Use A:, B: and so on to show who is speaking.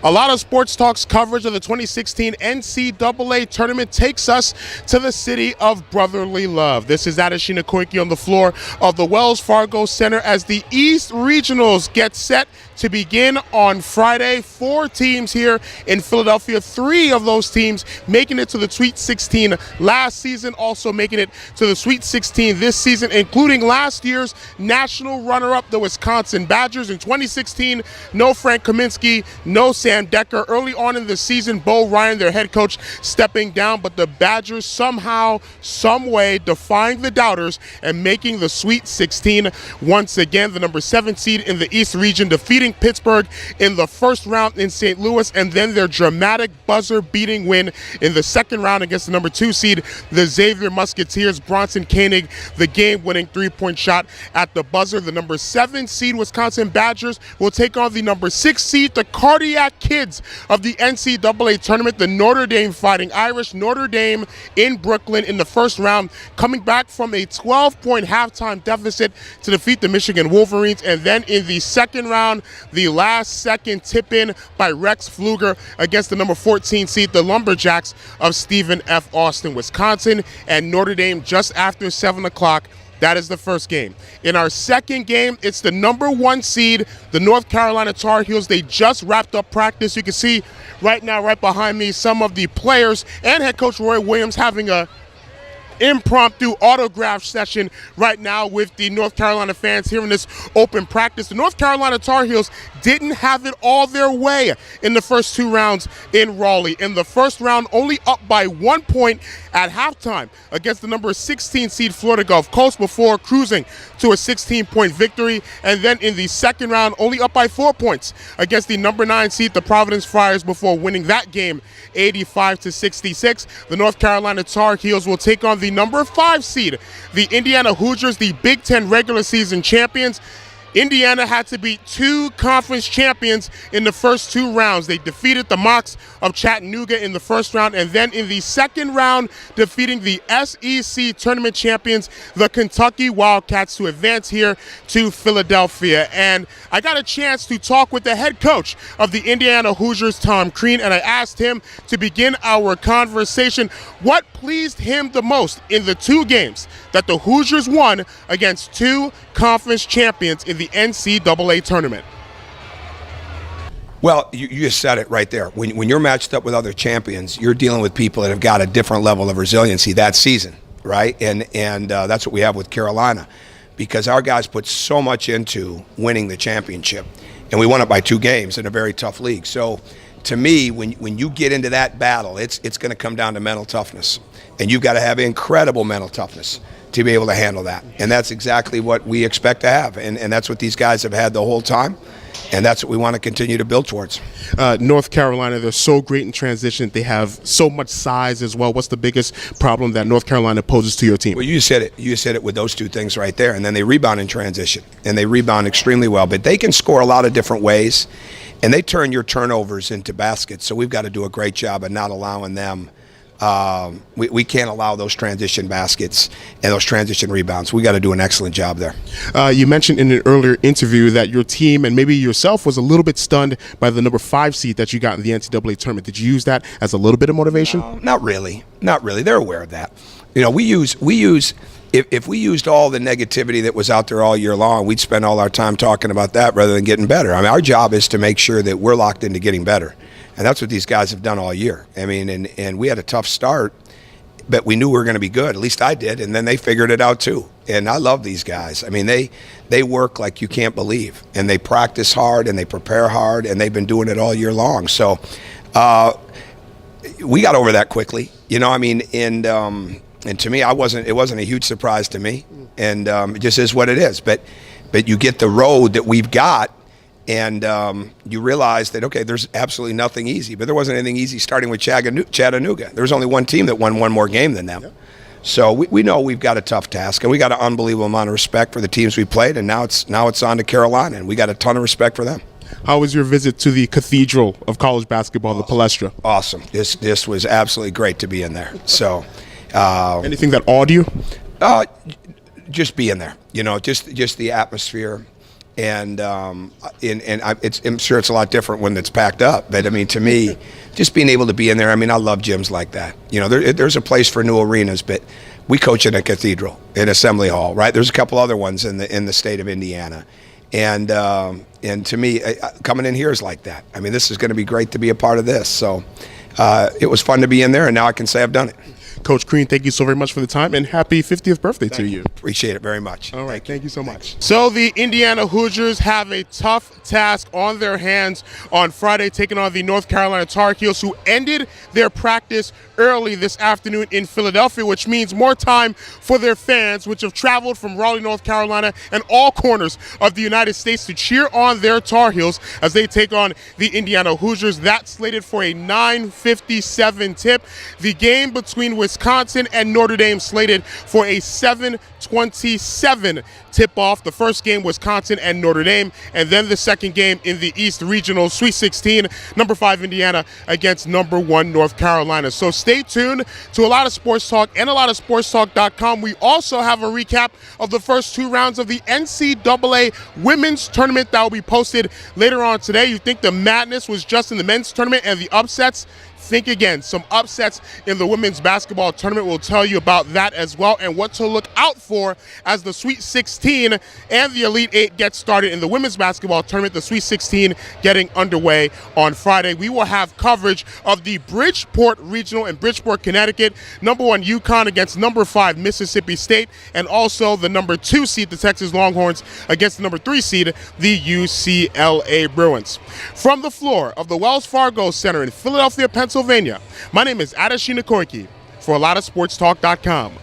A: A lot of sports talks coverage of the 2016 NCAA Tournament takes us to the city of brotherly love. This is Adesina Koiki on the floor of the Wells Fargo Center as the East Regionals get set to begin on Friday. 4 teams here in Philadelphia, 3 of those teams making it to the Sweet 16 last season, also making it to the Sweet 16 this season, including last year's national runner-up, the Wisconsin Badgers. In 2016, no Frank Kaminsky, no Sam Decker. Early on in the season, Bo Ryan, their head coach, stepping down, but the Badgers somehow, some way, defying the doubters and making the Sweet 16 once again. The number 7 seed in the East region, defeating Pittsburgh in the first round in St. Louis, and then their dramatic buzzer-beating win in the second round against the number 2 seed, the Xavier Musketeers. Bronson Koenig, the game-winning 3-point shot at the buzzer. The number 7 seed Wisconsin Badgers will take on the number 6 seed, the Cardiac Kids of the NCAA Tournament, the Notre Dame Fighting Irish. Notre Dame in Brooklyn in the first round, coming back from a 12-point halftime deficit to defeat the Michigan Wolverines, and then in the second round, the last-second tip-in by Rex Pfluger against the number 14 seed, the Lumberjacks of Stephen F. Austin. Wisconsin and Notre Dame just after 7 o'clock. That is the first game. In our second game, it's the number 1 seed, the North Carolina Tar Heels. They just wrapped up practice. You can see right now, right behind me, some of the players and head coach Roy Williams having a impromptu autograph session right now with the North Carolina fans here in this open practice. The North Carolina Tar Heels didn't have it all their way in the first 2 rounds in Raleigh. In the first round, only up by 1 point at halftime against the number 16 seed Florida Gulf Coast before cruising to a 16-point victory. And then in the second round, only up by 4 points against the number 9 seed, the Providence Friars, before winning that game 85-66. The North Carolina Tar Heels will take on the number 5 seed, the Indiana Hoosiers, the Big Ten regular season champions. Indiana had to beat 2 conference champions in the first 2 rounds. They defeated the Mocs of Chattanooga in the first round, and then in the second round, defeating the SEC tournament champions, the Kentucky Wildcats, to advance here to Philadelphia. And I got a chance to talk with the head coach of the Indiana Hoosiers, Tom Crean, and I asked him to begin our conversation what pleased him the most in the 2 games that the Hoosiers won against 2 conference champions in the NCAA tournament.
B: Well, you just said it right there. When you're matched up with other champions, you're dealing with people that have got a different level of resiliency that season, right? And that's what we have with Carolina, because our guys put so much into winning the championship, and we won it by 2 games in a very tough league. So to me, when you get into that battle, it's going to come down to mental toughness, and you've got to have incredible mental toughness to be able to handle that. And that's exactly what we expect to have. And that's what these guys have had the whole time. And that's what we want to continue to build towards.
A: North Carolina, they're so great in transition. They have so much size as well. What's the biggest problem that North Carolina poses to your team?
B: Well, you said it. You said it with those 2 things right there. And then they rebound in transition. And they rebound extremely well. But they can score a lot of different ways. And they turn your turnovers into baskets. So we've got to do a great job of not allowing them. We can't allow those transition baskets and those transition rebounds. We got to do an excellent job there.
A: You mentioned in an earlier interview that your team and maybe yourself was a little bit stunned by the number 5 seed that you got in the NCAA tournament. Did you use that as a little bit of motivation?
B: No, not really. Not really. They're aware of that. You know, if we used all the negativity that was out there all year long, we'd spend all our time talking about that rather than getting better. I mean, our job is to make sure that we're locked into getting better. And that's what these guys have done all year. I mean, and we had a tough start, but we knew we were going to be good. At least I did, and then they figured it out too. And I love these guys. I mean, they work like you can't believe, and they practice hard, and they prepare hard, and they've been doing it all year long. So we got over that quickly. You know, I mean, and to me, it wasn't a huge surprise to me, and it just is what it is. But you get the road that we've got, and you realize that, okay, there's absolutely nothing easy. But there wasn't anything easy starting with Chattanooga. There was only 1 team that won 1 more game than them. Yep. So we know we've got a tough task, and we got an unbelievable amount of respect for the teams we played, and now it's on to Carolina, and we got a ton of respect for them.
A: How was your visit to the cathedral of college basketball, the Palestra?
B: Awesome. This was absolutely great to be in there. So,
A: anything that awed you?
B: Just being there, you know, just the atmosphere. And I'm sure it's a lot different when it's packed up. But I mean, to me, just being able to be in there, I mean, I love gyms like that. You know, there's a place for new arenas, but we coach in a cathedral, in Assembly Hall, right? There's a couple other ones in the state of Indiana. And to me, coming in here is like that. I mean, this is going to be great to be a part of this. So it was fun to be in there, and now I can say I've done it.
A: Coach Crean, thank you so very much for the time, and happy 50th birthday to you.
B: Appreciate it very much.
A: All right, thank you so much. So the Indiana Hoosiers have a tough task on their hands on Friday, taking on the North Carolina Tar Heels, who ended their practice early this afternoon in Philadelphia, which means more time for their fans, which have traveled from Raleigh, North Carolina, and all corners of the United States to cheer on their Tar Heels as they take on the Indiana Hoosiers. That's slated for a 9:57 tip. The game between Wisconsin and Notre Dame slated for a 7:27 tip-off. The first game, Wisconsin and Notre Dame, and then the second game in the East Regional Sweet 16, number 5 Indiana against number 1 North Carolina. So stay tuned to a lot of sports talk and a lot of sportstalk.com. We also have a recap of the first 2 rounds of the NCAA Women's Tournament that will be posted later on today. You think the madness was just in the men's tournament and the upsets? Think again. Some upsets in the women's basketball tournament. We'll tell you about that as well, and what to look out for as the Sweet 16 and the Elite 8 get started in the women's basketball tournament. The Sweet 16 getting underway on Friday. We will have coverage of the Bridgeport Regional in Bridgeport, Connecticut. Number 1 UConn against number 5 Mississippi State, and also the number 2 seed, the Texas Longhorns, against the number 3 seed, the UCLA Bruins. From the floor of the Wells Fargo Center in Philadelphia, Pennsylvania, my name is Adesina Koiki for ALOSTSportsTalk.com.